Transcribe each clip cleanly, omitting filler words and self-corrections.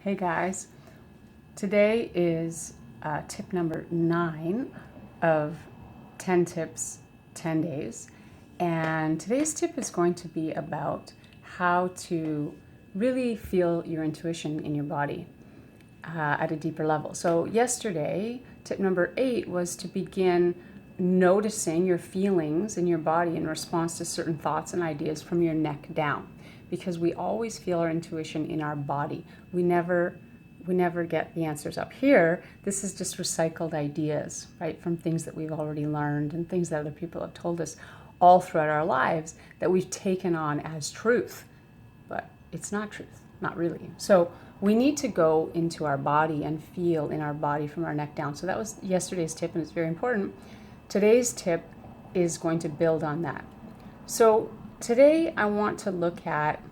Hey guys, today is tip number 9 of 10 tips, 10 days. And today's tip is going to be about how to really feel your intuition in your body at a deeper level. So yesterday, tip number 8 was to begin noticing your feelings in your body in response to certain thoughts and ideas from your neck down, because we always feel our intuition in our body. We never get the answers up here. This is just recycled ideas, right, from things that we've already learned and things that other people have told us all throughout our lives that we've taken on as truth. But it's not truth, not really. So we need to go into our body and feel in our body from our neck down. So that was yesterday's tip, and it's very important. Today's tip is going to build on that. So today I want to look at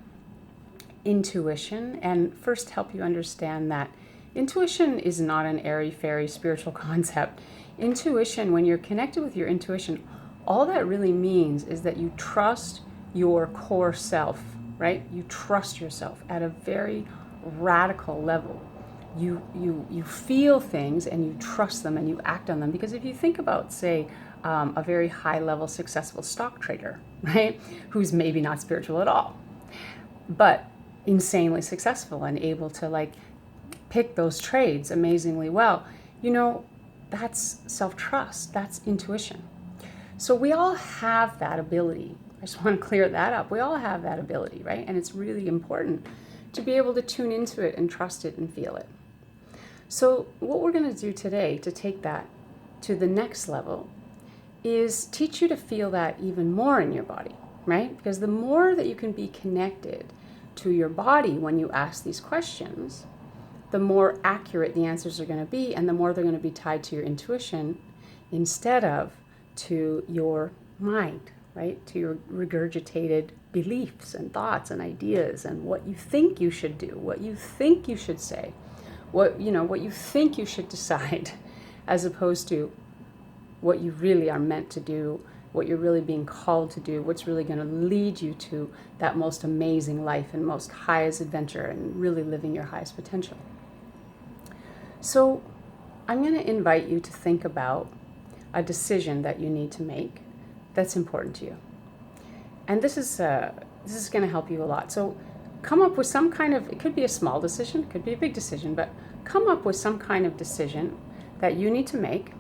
intuition and first help you understand that intuition is not an airy-fairy spiritual concept. Intuition, when you're connected with your intuition, all that really means is that you trust your core self, right? You trust yourself at a very radical level. You feel things and you trust them and you act on them. Because if you think about, say, a very high-level successful stock trader, right, who's maybe not spiritual at all, but insanely successful and able to pick those trades amazingly well, that's self-trust, that's intuition. So we all have that ability. I just want to clear that up. We all have that ability, right? And it's really important to be able to tune into it and trust it and feel it. So what we're going to do today to take that to the next level is teach you to feel that even more in your body, right? Because the more that you can be connected to your body when you ask these questions, the more accurate the answers are going to be, and the more they're going to be tied to your intuition instead of to your mind, right? To your regurgitated beliefs and thoughts and ideas and what you think you should do, what you think you should say, what you think you should decide, as opposed to what you really are meant to do, what you're really being called to do, what's really going to lead you to that most amazing life and most highest adventure and really living your highest potential. So I'm going to invite you to think about a decision that you need to make that's important to you. And this is going to help you a lot. So come up with some kind of, it could be a small decision, it could be a big decision, but come up with some kind of decision that you need to make,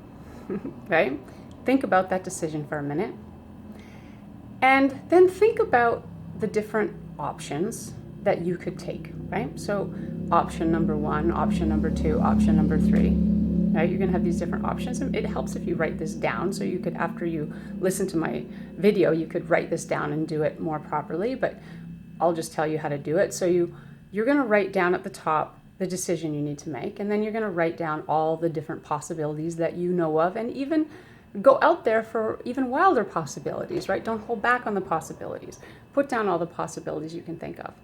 okay? Think about that decision for a minute. And then think about the different options that you could take, right? So option number 1, option number 2, option number 3, right? You're going to have these different options. And it helps if you write this down. So you could, after you listen to my video, you could write this down and do it more properly, but I'll just tell you how to do it. So you're going to write down at the top the decision you need to make, and then you're going to write down all the different possibilities that you know of, and even go out there for even wilder possibilities, right? Don't hold back on the possibilities. Put down all the possibilities you can think of.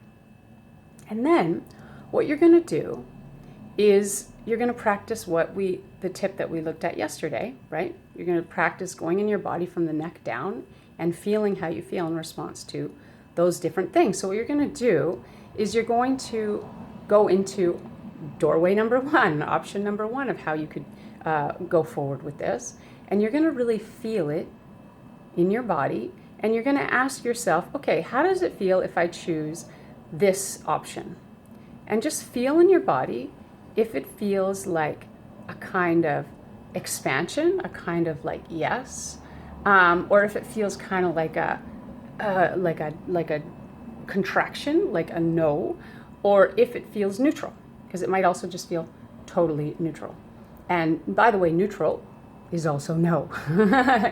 And then what you're going to do is you're going to practice the tip that we looked at yesterday, right? You're going to practice going in your body from the neck down and feeling how you feel in response to those different things. So what you're going to do is you're going to go into doorway number 1, option number 1 of how you could go forward with this. And you're going to really feel it in your body. And you're going to ask yourself, okay, how does it feel if I choose this option? And just feel in your body if it feels like a kind of expansion, a kind of yes, or if it feels kind of like a contraction, like a no, or if it feels neutral, because it might also just feel totally neutral. And by the way, neutral is also no.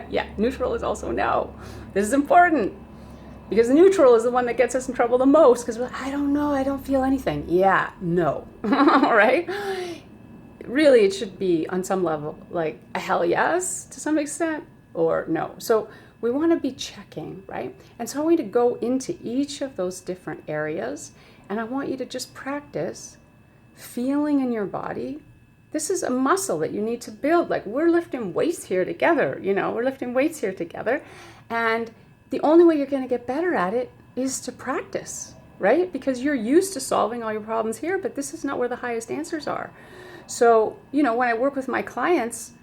Yeah, neutral is also no. This is important because neutral is the one that gets us in trouble the most, because I don't know, I don't feel anything. Yeah, no. All right? Really, it should be on some level like a hell yes to some extent, or no. So we want to be checking, right? And so I want you to go into each of those different areas, and I want you to just practice feeling in your body. This is a muscle that you need to build. We're lifting weights here together, we're lifting weights here together. And the only way you're going to get better at it is to practice. right? Because you're used to solving all your problems here, but this is not where the highest answers are. So, when I work with my clients,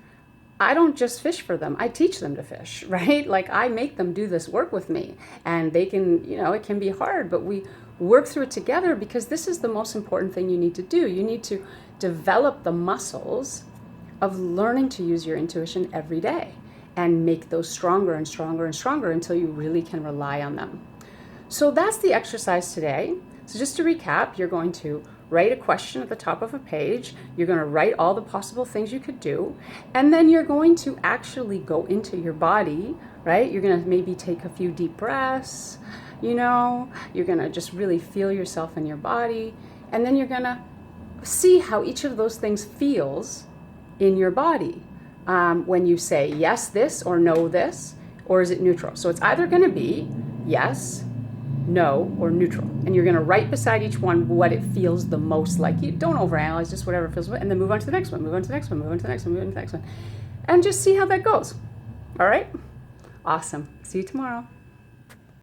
I don't just fish for them. I teach them to fish, right? Like I make them do this work with me, and they can, it can be hard, but we work through it together because this is the most important thing you need to do. You need to develop the muscles of learning to use your intuition every day and make those stronger and stronger and stronger until you really can rely on them. So that's the exercise today. So just to recap, you're going to write a question at the top of a page. You're going to write all the possible things you could do. And then you're going to actually go into your body, right? You're going to maybe take a few deep breaths, you're going to just really feel yourself in your body. And then you're going to see how each of those things feels in your body when you say yes, this, or no, this, or is it neutral? So it's either going to be yes, no, or neutral. And you're going to write beside each one what it feels the most like. You don't overanalyze, just whatever feels, and then move on to the next one, move on to the next one, move on to the next one, move on to the next one. And just see how that goes. All right? Awesome. See you tomorrow.